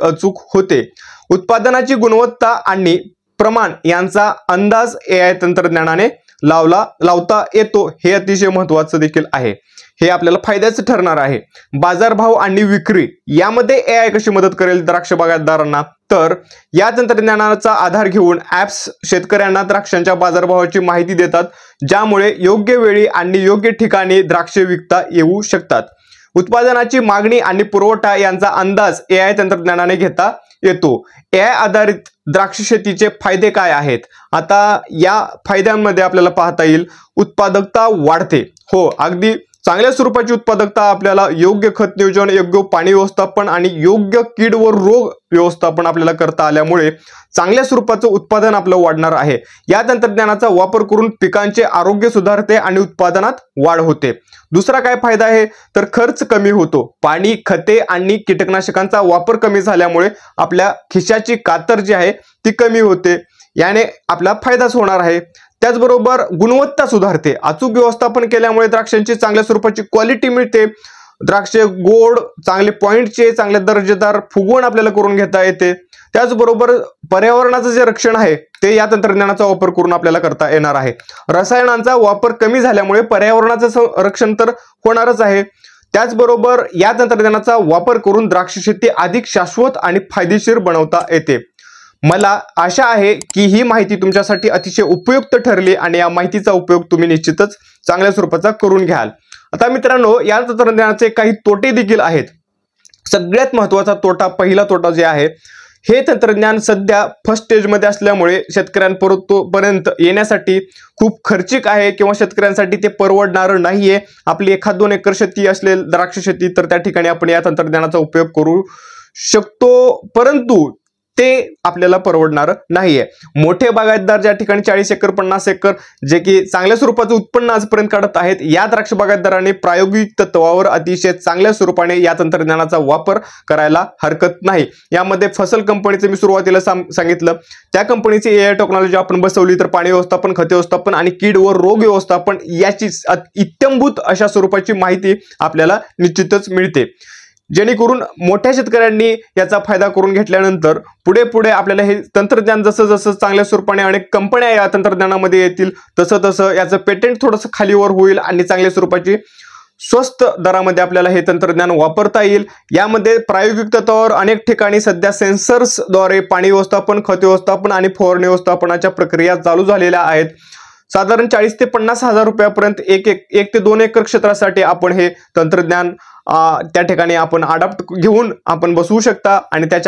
अचूक होते। उत्पादनाची गुणवत्ता आणि प्रमाण यांचा अंदाज AI तंत्रज्ञानाने लावता येतो, हे अतिशय महत्त्वाचं देखील आहे। हे आपल्याला फायद्याचं ठरणार आहे। बाजारभाव आणि विक्री यामध्ये AI कशी मदत करेल द्राक्ष बागायतदारांना, तर या तंत्रज्ञानाचा आधार घेऊन ॲप्स शेतकऱ्यांना द्राक्षांच्या बाजारभावाची माहिती देतात, ज्यामुळे योग्य वेळी आणि योग्य ठिकाणी द्राक्षे विकता येऊ शकतात। उत्पादनाची मागणी आणि पुरवठा यांचा अंदाज AI तंत्रज्ञानाने घेता येतो। AI आधारित द्राक्ष शेतीचे फायदे काय आहेत? आता या फायद्यांमध्ये आपल्याला पाहता येईल, उत्पादकता वाढते। हो, अगदी चांगल्या स्वरूपाची उत्पादकता आपल्याला योग्य खत नियोजन, योग्य पाणी व्यवस्थापन आणि योग्य कीड व रोग व्यवस्थापन आपल्याला करता आल्यामुळे चांगल्या स्वरूपाचं उत्पादन आपलं वाढणार आहे। या तंत्रज्ञानाचा वापर करून पिकांचे आरोग्य सुधारते आणि उत्पादनात वाढ होते। दुसरा काय फायदा आहे, तर खर्च कमी होतो। पाणी, खते आणि कीटकनाशकांचा वापर कमी झाल्यामुळे आपल्या खिशाची कातर जी आहे ती कमी होते, याने आपला फायदाच होणार आहे। त्याचबरोबर गुणवत्ता सुधारते। अचूक व्यवस्थापन केल्यामुळे द्राक्षांची चांगल्या स्वरूपाची क्वालिटी मिळते। द्राक्षे गोड, चांगले पॉइंटचे, चांगले दर्जेदार फुगवण आपल्याला करून घेता येते। त्याचबरोबर पर्यावरणाचं जे रक्षण आहे ते या तंत्रज्ञानाचा वापर करून आपल्याला करता येणार आहे। रसायनांचा वापर कमी झाल्यामुळे पर्यावरणाचं रक्षण तर होणारच आहे। त्याचबरोबर या तंत्रज्ञानाचा वापर करून द्राक्ष शेती अधिक शाश्वत आणि फायदेशीर बनवता येते। मला आशा आहे की ही माहिती तुमच्यासाठी अतिशय उपयुक्त ठरली आणि या माहितीचा उपयोग तुम्ही निश्चितच चांगल्या स्वरूपाचा करून घ्याल। आता मित्रांनो, या तंत्रज्ञानाचे काही तोटे देखील आहेत। सगळ्यात महत्त्वाचा तोटा, पहिला तोटा जे आहे, हे तंत्रज्ञान सध्या फर्स्ट स्टेजमध्ये असल्यामुळे शेतकऱ्यांपर्यंत येण्यासाठी खूप खर्चिक आहे किंवा शेतकऱ्यांसाठी ते परवडणार नाहीये। आपली 1-2 एकर शेती असेल द्राक्ष शेती, तर त्या ठिकाणी आपण या तंत्रज्ञानाचा उपयोग करू शकतो, परंतु ते आपल्याला परवडणार नाहीये। मोठे बागायतदार ज्या ठिकाणी 40 एकर 50 एकर जे की चांगल्या स्वरूपाचं उत्पन्न आजपर्यंत काढत आहेत, या द्राक्ष बागायतदारांनी प्रायोगिक तत्वावर अतिशय चांगल्या स्वरूपाने या तंत्रज्ञानाचा वापर करायला हरकत नाही। यामध्ये फसल कंपनीचे मी सुरुवातीला सांगितलं, त्या कंपनीची AI टेक्नॉलॉजी आपण बसवली तर पाणी व्यवस्थापन, खते व्यवस्थापन आणि कीड व रोग व्यवस्थापन याची इत्थंभूत अशा स्वरूपाची माहिती आपल्याला निश्चितच मिळते, जेणेकरून मोठ्या शेतकऱ्यांनी याचा फायदा करून घेतल्यानंतर पुढे पुढे आपल्याला हे तंत्रज्ञान जसं जसं चांगल्या स्वरूपाने अनेक कंपन्या या तंत्रज्ञानामध्ये येतील, तसं तसं याचं पेटेंट थोडंसं खालीवर होईल आणि चांगल्या स्वरूपाची स्वस्त दरामध्ये आपल्याला हे तंत्रज्ञान वापरता येईल। यामध्ये प्रायोगिक तत्वावर अनेक ठिकाणी सध्या सेन्सर्सद्वारे पाणी व्यवस्थापन, खत व्यवस्थापन आणि फवारणी व्यवस्थापनाच्या प्रक्रिया चालू झालेल्या आहेत। साधारण 40 ते 50 हजार रुपयापर्यंत 1 ते 2 एकर क्षेत्रासाठी आपण हे तंत्रज्ञान त्या ठिकाणी आपण अडॉप्ट घेऊन आपण बसवू शकता आणि त्याच्या